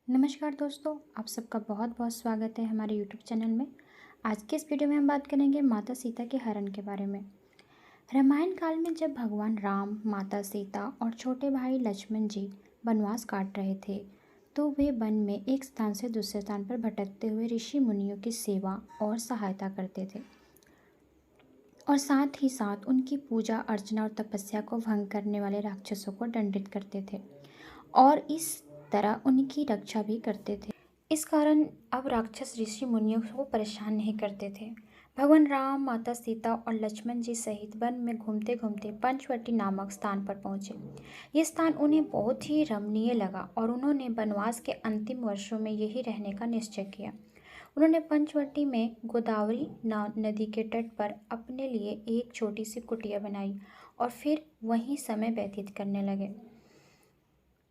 नमस्कार दोस्तों, आप सबका बहुत बहुत स्वागत है हमारे यूट्यूब चैनल में। आज के इस वीडियो में हम बात करेंगे माता सीता के हरण के बारे में। रामायण काल में जब भगवान राम, माता सीता और छोटे भाई लक्ष्मण जी वनवास काट रहे थे, तो वे वन में एक स्थान से दूसरे स्थान पर भटकते हुए ऋषि मुनियों की सेवा और सहायता करते थे और साथ ही साथ उनकी पूजा अर्चना और तपस्या को भंग करने वाले राक्षसों को दंडित करते थे और इस तरह उनकी रक्षा भी करते थे। इस कारण अब राक्षस ऋषि मुनियों को परेशान नहीं करते थे। भगवान राम, माता सीता और लक्ष्मण जी सहित वन में घूमते घूमते पंचवटी नामक स्थान पर पहुंचे। ये स्थान उन्हें बहुत ही रमणीय लगा और उन्होंने वनवास के अंतिम वर्षों में यही रहने का निश्चय किया। उन्होंने पंचवटी में गोदावरी नदी के तट पर अपने लिए एक छोटी सी कुटिया बनाई और फिर वहीं समय व्यतीत करने लगे।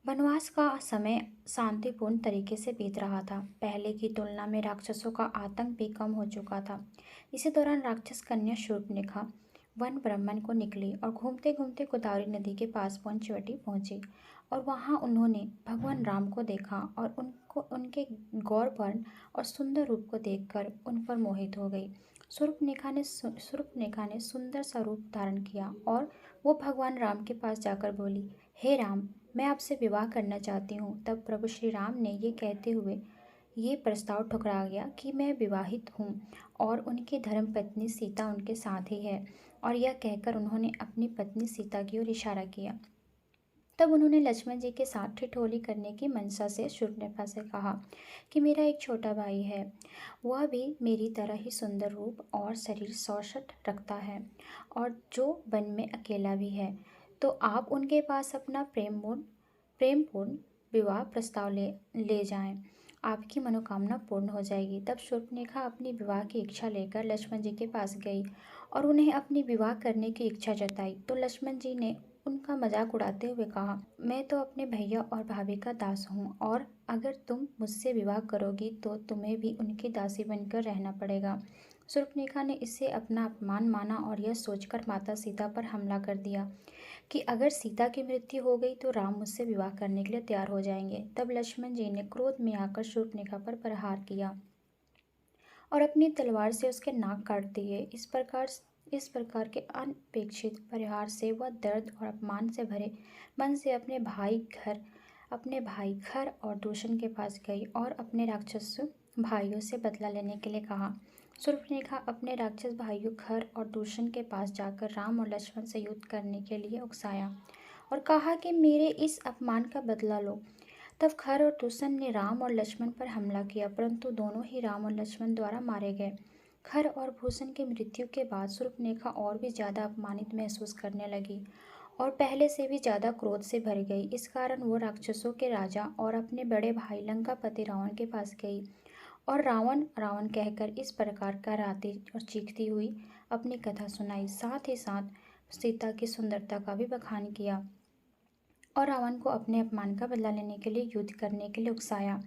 वनवास का समय शांतिपूर्ण तरीके से बीत रहा था। पहले की तुलना में राक्षसों का आतंक भी कम हो चुका था। इसी दौरान राक्षस कन्या शूर्पणखा वन भ्रमण को निकली और घूमते घूमते गोदावरी नदी के पास पंचवटी पहुंची और वहां उन्होंने भगवान राम को देखा और उनको उनके गौरवर्ण और सुंदर रूप को देखकर उन पर मोहित हो गई। शूर्पणखा ने सुंदर सा रूप धारण किया और वो भगवान राम के पास जाकर बोली, हे राम, मैं आपसे विवाह करना चाहती हूँ। तब प्रभु श्री राम ने ये कहते हुए ये प्रस्ताव ठुकरा गया कि मैं विवाहित हूँ और उनकी धर्मपत्नी सीता उनके साथ ही है, और यह कहकर उन्होंने अपनी पत्नी सीता की ओर इशारा किया। तब उन्होंने लक्ष्मण जी के साथ ठिठोली करने की मंशा से शूर्पणखा से कहा कि मेरा एक छोटा भाई है, वह भी मेरी तरह ही सुंदर रूप और शरीर 64 रखता है और जो वन में अकेला भी है, तो आप उनके पास अपना प्रेमपूर्ण विवाह प्रस्ताव ले जाएं। आपकी मनोकामना पूर्ण हो जाएगी। तब शूर्पणखा अपनी विवाह की इच्छा लेकर लक्ष्मण जी के पास गई और उन्हें अपनी विवाह करने की इच्छा जताई। तो लक्ष्मण जी ने उनका मजाक उड़ाते हुए कहा, मैं तो अपने भैया और भाभी का दास हूँ और अगर तुम मुझसे विवाह करोगी तो तुम्हें भी उनकी दासी बनकर रहना पड़ेगा। शूर्पणखा ने इसे अपना अपमान माना और यह सोचकर माता सीता पर हमला कर दिया कि अगर सीता की मृत्यु हो गई तो राम मुझसे विवाह करने के लिए तैयार हो जाएंगे। तब लक्ष्मण जी ने क्रोध में आकर शूर्पणखा पर प्रहार किया और अपनी तलवार से उसके नाक काट दिए। इस प्रकार के अनपेक्षित प्रहार से वह दर्द और अपमान से भरे मन से अपने भाई खर और दूषण के पास गई और अपने राक्षस भाइयों से बदला लेने के लिए कहा। शूर्पणखा अपने राक्षस भाइयों खर और दूषण के पास जाकर राम और लक्ष्मण से युद्ध करने के लिए उकसाया और कहा कि मेरे इस अपमान का बदला लो। तब खर और दूषण ने राम और लक्ष्मण पर हमला किया, परंतु दोनों ही राम और लक्ष्मण द्वारा मारे गए। खर और भूषण की मृत्यु के बाद शूर्पणखा और भी ज्यादा अपमानित महसूस करने लगी और पहले से भी ज्यादा क्रोध से भर गई। इस कारण वो राक्षसों के राजा और अपने बड़े भाई लंकापति रावण के पास गई और रावण रावण कहकर इस प्रकार कराती और चीखती हुई अपनी कथा सुनाई। साथ ही साथ सीता की सुंदरता का भी बखान किया और रावण को अपने अपमान का बदला लेने के लिए युद्ध करने के लिए उकसाया।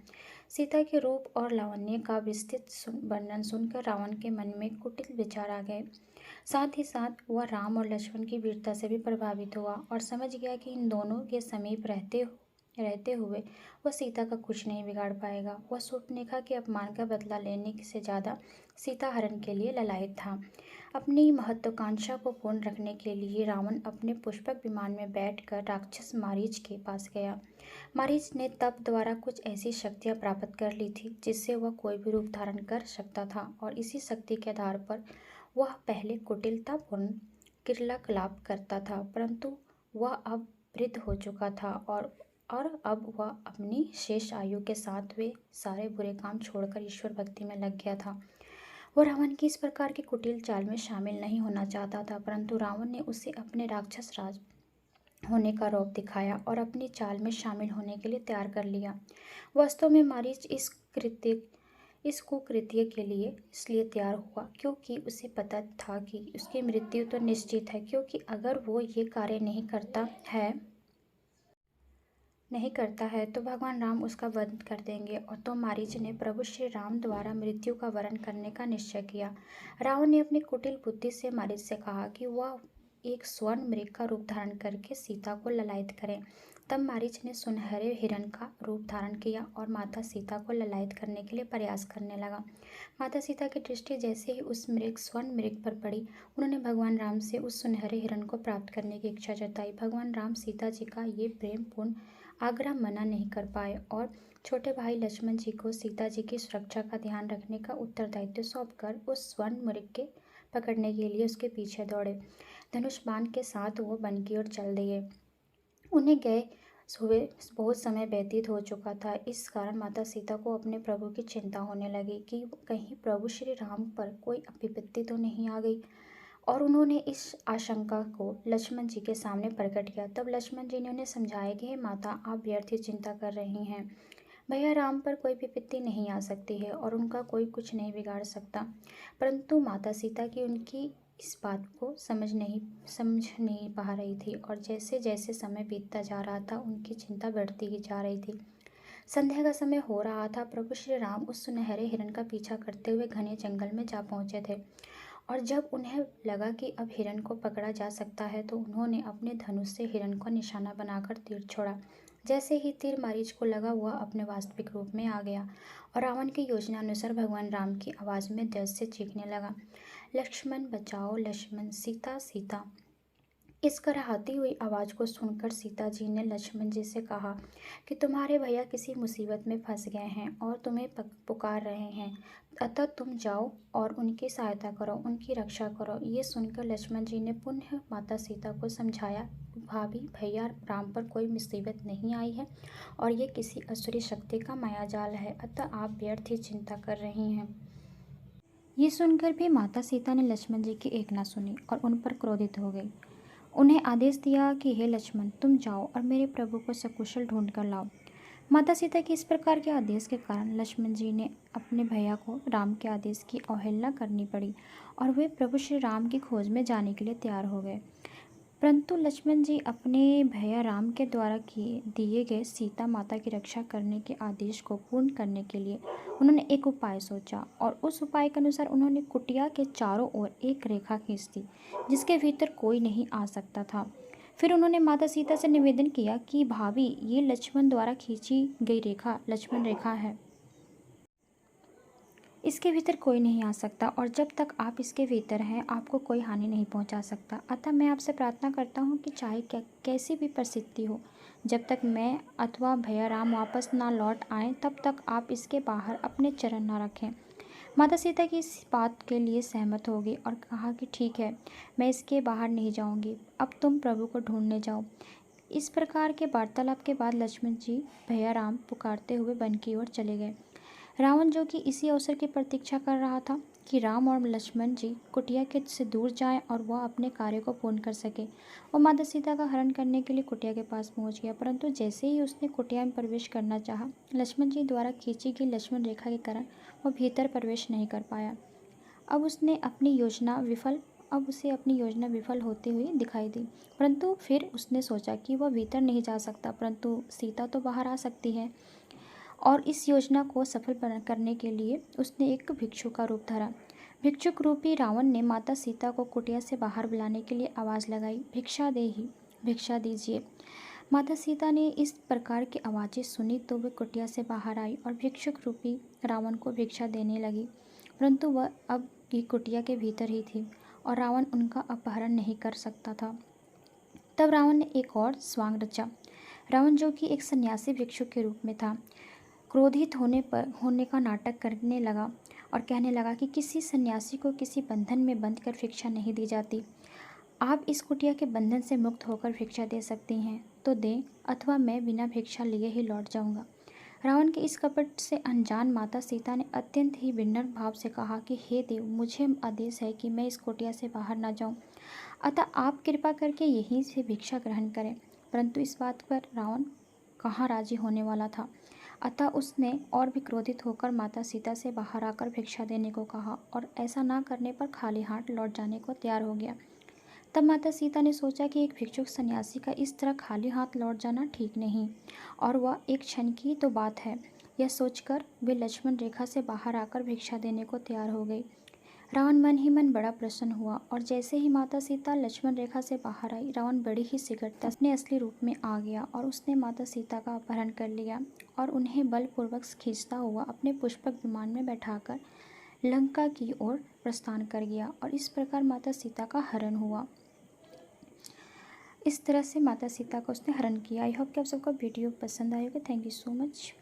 सीता के रूप और लावण्य का विस्तृत वर्णन सुनकर रावण के मन में कुटिल विचार आ गए। साथ ही साथ वह राम और लक्ष्मण की वीरता से भी प्रभावित हुआ और समझ गया कि इन दोनों के समीप रहते हुए वह सीता का कुछ नहीं बिगाड़ पाएगा। वह शूर्पणखा के अपमान का बदला लेने से ज़्यादा सीता हरण के लिए ललायत था। अपनी महत्वाकांक्षा को पूर्ण रखने के लिए रावण अपने पुष्पक विमान में बैठकर राक्षस मारीच के पास गया। मारीच ने तप द्वारा कुछ ऐसी शक्तियाँ प्राप्त कर ली थी जिससे वह कोई भी रूप धारण कर सकता था और इसी शक्ति के आधार पर वह पहले कुटिलतापूर्ण क्रियाकलाप करता था, परंतु वह अब वृद्ध हो चुका था और अब वह अपनी शेष आयु के साथ वे सारे बुरे काम छोड़कर ईश्वर भक्ति में लग गया था। वह रावण की इस प्रकार की कुटिल चाल में शामिल नहीं होना चाहता था, परंतु रावण ने उसे अपने राक्षस राज होने का रौब दिखाया और अपनी चाल में शामिल होने के लिए तैयार कर लिया। वास्तव में मारीच इस कुकृत्य के लिए इसलिए तैयार हुआ क्योंकि उसे पता था कि उसकी मृत्यु तो निश्चित है, क्योंकि अगर वो ये कार्य नहीं करता है तो भगवान राम उसका वध कर देंगे। और तो मारीच ने प्रभु श्री राम द्वारा मृत्यु का वरण करने का निश्चय किया। रावण ने अपनी कुटिल बुद्धि से मारीच से कहा कि वह एक स्वर्ण मृग का रूप धारण करके सीता को ललायत करें। तब मारीच ने सुनहरे हिरण का रूप धारण किया और माता सीता को ललायत करने के लिए प्रयास करने लगा। माता सीता की दृष्टि जैसे ही उस मृग स्वर्ण मृग पर पड़ी, उन्होंने भगवान राम से उस सुनहरे हिरण को प्राप्त करने की इच्छा जताई। भगवान राम सीता जी का ये प्रेमपूर्ण आग्रह मना नहीं कर पाए और छोटे भाई लक्ष्मण जी को सीता जी की सुरक्षा का ध्यान रखने का उत्तरदायित्व सौंपकर उस स्वर्ण मृग के पकड़ने के लिए उसके पीछे दौड़े। धनुष बाण के साथ वो वन की ओर चल दिए। उन्हें गए हुए बहुत समय व्यतीत हो चुका था। इस कारण माता सीता को अपने प्रभु की चिंता होने लगी कि कहीं प्रभु श्री राम पर कोई विपत्ति तो नहीं आ गई, और उन्होंने इस आशंका को लक्ष्मण जी के सामने प्रकट किया। तब लक्ष्मण जी ने उन्हें समझाया कि हे माता, आप व्यर्थ ही चिंता कर रही हैं। भैया राम पर कोई विपत्ति नहीं आ सकती है और उनका कोई कुछ नहीं बिगाड़ सकता। परंतु माता सीता की उनकी इस बात को समझ नहीं पा रही थी, और जैसे जैसे समय बीतता जा रहा था उनकी चिंता बढ़ती ही जा रही थी। संध्या का समय हो रहा था। प्रभु श्री राम उस सुनहरे हिरण का पीछा करते हुए घने जंगल में जा पहुंचे थे, और जब उन्हें लगा कि अब हिरण को पकड़ा जा सकता है तो उन्होंने अपने धनुष से हिरण को निशाना बनाकर तीर छोड़ा। जैसे ही तीर मारीच को लगा, वह अपने वास्तविक रूप में आ गया और रावण की योजना अनुसार भगवान राम की आवाज़ में दर्द से चीखने लगा, लक्ष्मण बचाओ, लक्ष्मण, सीता सीता। इस कराहती हुई आवाज़ को सुनकर सीता जी ने लक्ष्मण जी से कहा कि तुम्हारे भैया किसी मुसीबत में फंस गए हैं और तुम्हें पुकार रहे हैं, अतः तुम जाओ और उनकी सहायता करो, उनकी रक्षा करो। ये सुनकर लक्ष्मण जी ने पुनः माता सीता को समझाया, भाभी, भैया राम पर कोई मुसीबत नहीं आई है और ये किसी असुरी शक्ति का मायाजाल है, अतः आप व्यर्थ ही चिंता कर रही हैं। ये सुनकर भी माता सीता ने लक्ष्मण जी की एक ना सुनी और उन पर क्रोधित हो गई। उन्हें आदेश दिया कि हे लक्ष्मण, तुम जाओ और मेरे प्रभु को सकुशल ढूंढ कर लाओ। माता सीता के इस प्रकार के आदेश के कारण लक्ष्मण जी ने अपने भैया को राम के आदेश की अवहेलना करनी पड़ी और वे प्रभु श्री राम की खोज में जाने के लिए तैयार हो गए। परंतु लक्ष्मण जी अपने भैया राम के द्वारा दिए गए सीता माता की रक्षा करने के आदेश को पूर्ण करने के लिए उन्होंने एक उपाय सोचा, और उस उपाय के अनुसार उन्होंने कुटिया के चारों ओर एक रेखा खींच दी जिसके भीतर कोई नहीं आ सकता था। फिर उन्होंने माता सीता से निवेदन किया कि भाभी, ये लक्ष्मण द्वारा खींची गई रेखा लक्ष्मण रेखा है, इसके भीतर कोई नहीं आ सकता और जब तक आप इसके भीतर हैं आपको कोई हानि नहीं पहुंचा सकता। अतः मैं आपसे प्रार्थना करता हूं कि चाहे कैसी भी परिस्थिति हो, जब तक मैं अथवा भैया राम वापस ना लौट आएं तब तक आप इसके बाहर अपने चरण ना रखें। माता सीता की इस बात के लिए सहमत हो गई और कहा कि ठीक है, मैं इसके बाहर नहीं जाऊंगी, अब तुम प्रभु को ढूंढने जाओ। इस प्रकार के वार्तालाप के बाद लक्ष्मण जी भैया राम पुकारते हुए वन की ओर चले गए। रावण, जो कि इसी अवसर की प्रतीक्षा कर रहा था कि राम और लक्ष्मण जी कुटिया के से दूर जाएं और वह अपने कार्य को पूर्ण कर सके, वो माता सीता का हरण करने के लिए कुटिया के पास पहुंच गया। परंतु जैसे ही उसने कुटिया में प्रवेश करना चाहा, लक्ष्मण जी द्वारा खींची गई लक्ष्मण रेखा के कारण वह भीतर प्रवेश नहीं कर पाया। अब उसे अपनी योजना विफल होते हुए दिखाई दी। परंतु फिर उसने सोचा कि वह भीतर नहीं जा सकता, परंतु सीता तो बाहर आ सकती है, और इस योजना को सफल करने के लिए उसने एक भिक्षु का रूप धरा। भिक्षुक रूपी रावण ने माता सीता को कुटिया से बाहर बुलाने के लिए आवाज़ लगाई, भिक्षा दे ही, भिक्षा दीजिए। माता सीता ने इस प्रकार की आवाज़ें सुनी तो वे कुटिया से बाहर आई और भिक्षुक रूपी रावण को भिक्षा देने लगी, परंतु वह अब की कुटिया के भीतर ही थी और रावण उनका अपहरण नहीं कर सकता था। तब रावण ने एक और स्वांग रचा। रावण, जो कि एक सन्यासी भिक्षुक के रूप में था, क्रोधित होने का नाटक करने लगा और कहने लगा कि किसी सन्यासी को किसी बंधन में बंध कर भिक्षा नहीं दी जाती। आप इस कुटिया के बंधन से मुक्त होकर भिक्षा दे सकती हैं तो दें, अथवा मैं बिना भिक्षा लिए ही लौट जाऊंगा। रावण के इस कपट से अनजान माता सीता ने अत्यंत ही विनम्र भाव से कहा कि हे देव, मुझे आदेश है कि मैं इस कुटिया से बाहर ना जाऊं, अतः आप कृपा करके यहीं से भिक्षा ग्रहण करें। परंतु इस बात पर रावण कहाँ राजी होने वाला था, अतः उसने और भी क्रोधित होकर माता सीता से बाहर आकर भिक्षा देने को कहा और ऐसा ना करने पर खाली हाथ लौट जाने को तैयार हो गया। तब माता सीता ने सोचा कि एक भिक्षुक सन्यासी का इस तरह खाली हाथ लौट जाना ठीक नहीं, और वह एक क्षण की तो बात है। यह सोचकर वे लक्ष्मण रेखा से बाहर आकर भिक्षा देने को तैयार हो गई। रावण मन ही मन बड़ा प्रसन्न हुआ और जैसे ही माता सीता लक्ष्मण रेखा से बाहर आई, रावण बड़ी ही शीघ्रता अपने असली रूप में आ गया और उसने माता सीता का अपहरण कर लिया और उन्हें बलपूर्वक खींचता हुआ अपने पुष्पक विमान में बैठाकर लंका की ओर प्रस्थान कर गया और इस प्रकार माता सीता का हरण हुआ। इस तरह से माता सीता का उसने हरण किया। आई होप कि आप सबको वीडियो पसंद आएगा। Thank you so much.